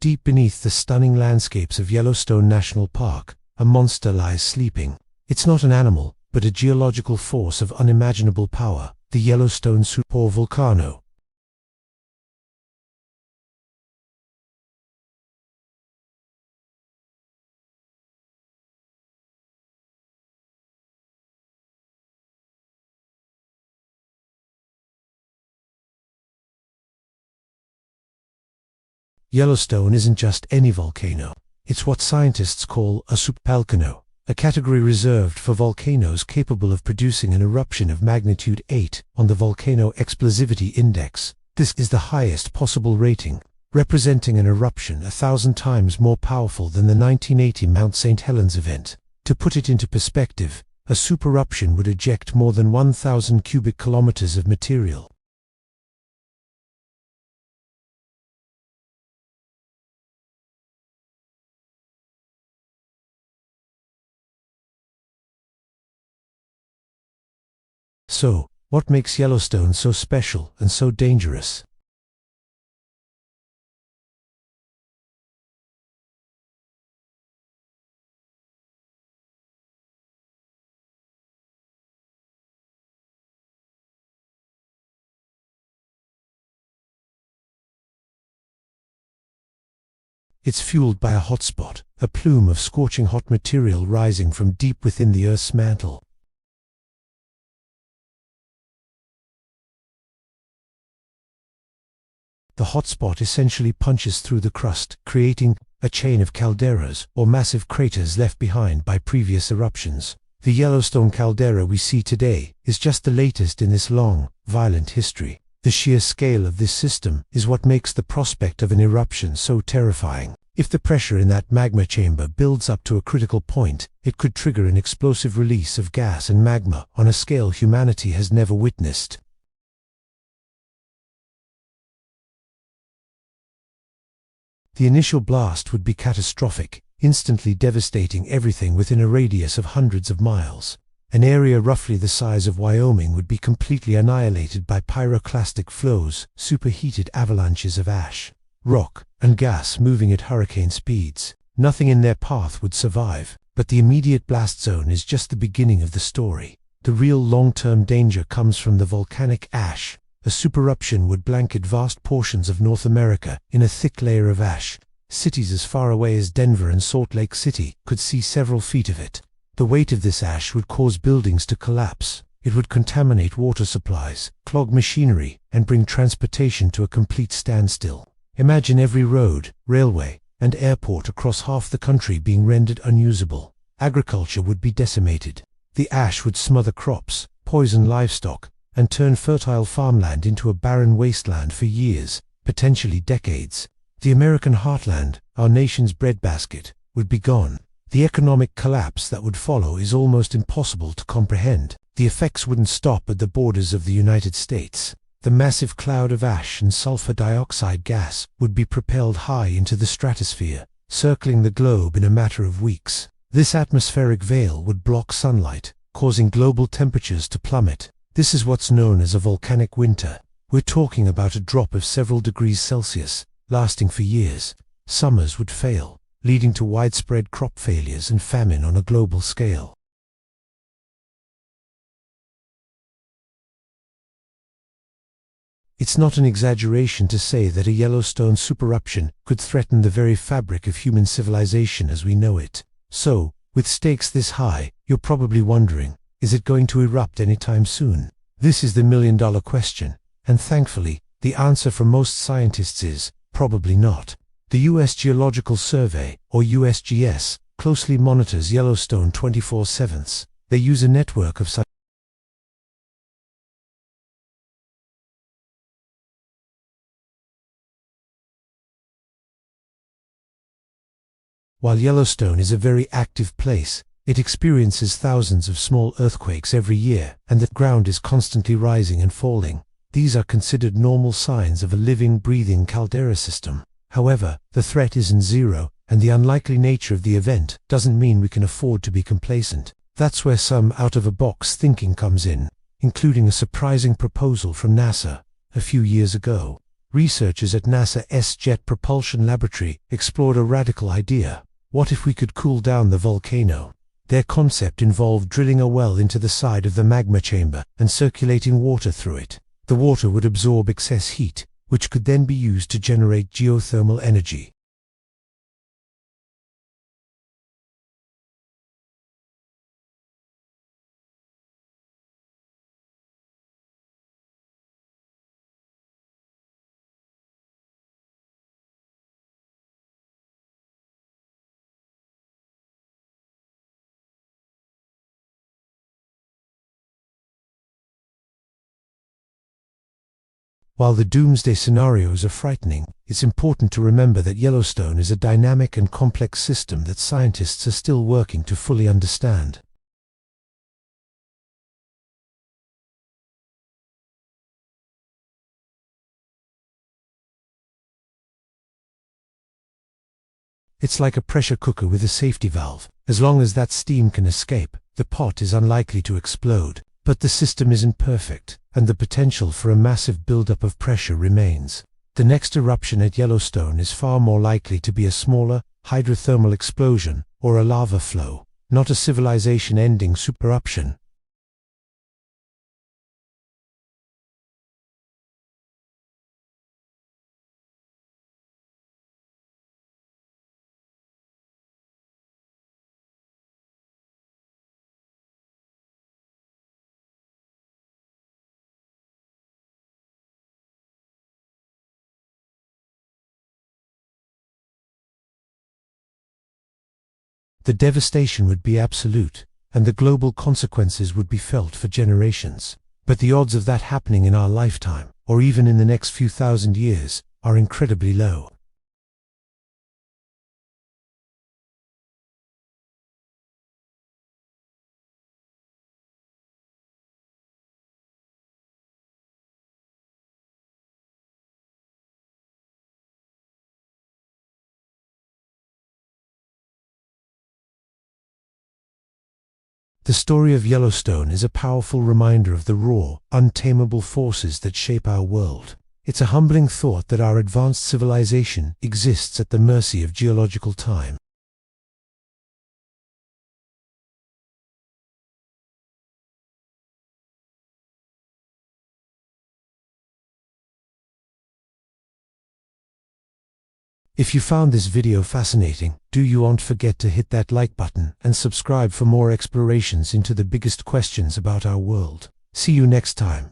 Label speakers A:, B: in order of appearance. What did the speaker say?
A: deep beneath the stunning landscapes of Yellowstone National Park, a monster lies sleeping. It's not an animal, but a geological force of unimaginable power, the Yellowstone Supervolcano. Yellowstone isn't just any volcano. It's what scientists call a supervolcano, a category reserved for volcanoes capable of producing an eruption of magnitude 8 on the Volcano Explosivity Index. This is the highest possible rating, representing an eruption 1,000 times more powerful than the 1980 Mount St. Helens event. To put it into perspective, a supereruption would eject more than 1,000 cubic kilometers of material. So, what makes Yellowstone so special and so dangerous? It's fueled by a hotspot, a plume of scorching hot material rising from deep within the Earth's mantle. The hotspot essentially punches through the crust, creating a chain of calderas, or massive craters left behind by previous eruptions. The Yellowstone caldera we see today is just the latest in this long, violent history. The sheer scale of this system is what makes the prospect of an eruption so terrifying. If the pressure in that magma chamber builds up to a critical point, it could trigger an explosive release of gas and magma on a scale humanity has never witnessed. The initial blast would be catastrophic, instantly devastating everything within a radius of hundreds of miles. An area roughly the size of Wyoming would be completely annihilated by pyroclastic flows, superheated avalanches of ash, rock, and gas moving at hurricane speeds. Nothing in their path would survive, but the immediate blast zone is just the beginning of the story. The real long-term danger comes from the volcanic ash. A supereruption would blanket vast portions of North America in a thick layer of ash. Cities as far away as Denver and Salt Lake City could see several feet of it. The weight of this ash would cause buildings to collapse. It would contaminate water supplies, clog machinery, and bring transportation to a complete standstill. Imagine every road, railway, and airport across half the country being rendered unusable. Agriculture would be decimated. The ash would smother crops, poison livestock, and turn fertile farmland into a barren wasteland for years, potentially decades. The American heartland, our nation's breadbasket, would be gone. The economic collapse that would follow is almost impossible to comprehend. The effects wouldn't stop at the borders of the United States. The massive cloud of ash and sulfur dioxide gas would be propelled high into the stratosphere, circling the globe in a matter of weeks. This atmospheric veil would block sunlight, causing global temperatures to plummet. This is what's known as a volcanic winter. We're talking about a drop of several degrees Celsius, lasting for years. Summers would fail, leading to widespread crop failures and famine on a global scale. It's not an exaggeration to say that a Yellowstone supereruption could threaten the very fabric of human civilization as we know it. So, with stakes this high, you're probably wondering, is it going to erupt anytime soon? This is the million-dollar question, and thankfully, the answer for most scientists is, probably not. The U.S. Geological Survey, or USGS, closely monitors Yellowstone 24/7. They use a network of such While Yellowstone is a very active place, it experiences thousands of small earthquakes every year, and the ground is constantly rising and falling. These are considered normal signs of a living, breathing caldera system. However, the threat isn't zero, and the unlikely nature of the event doesn't mean we can afford to be complacent. That's where some out-of-a-box thinking comes in, including a surprising proposal from NASA a few years ago. researchers at NASA's Jet Propulsion Laboratory explored a radical idea. What if we could cool down the volcano? Their concept involved drilling a well into the side of the magma chamber and circulating water through it. The water would absorb excess heat, which could then be used to generate geothermal energy. While the doomsday scenarios are frightening, it's important to remember that Yellowstone is a dynamic and complex system that scientists are still working to fully understand. It's like a pressure cooker with a safety valve. As long as that steam can escape, the pot is unlikely to explode. But the system isn't perfect, and the potential for a massive buildup of pressure remains. The next eruption at Yellowstone is far more likely to be a smaller, hydrothermal explosion or a lava flow, not a civilization-ending supereruption. The devastation would be absolute, and the global consequences would be felt for generations. But the odds of that happening in our lifetime, or even in the next few thousand years, are incredibly low. The story of Yellowstone is a powerful reminder of the raw, untamable forces that shape our world. It's a humbling thought that our advanced civilization exists at the mercy of geological time. If you found this video fascinating, do you not forget to hit that like button and subscribe for more explorations into the biggest questions about our world. See you next time.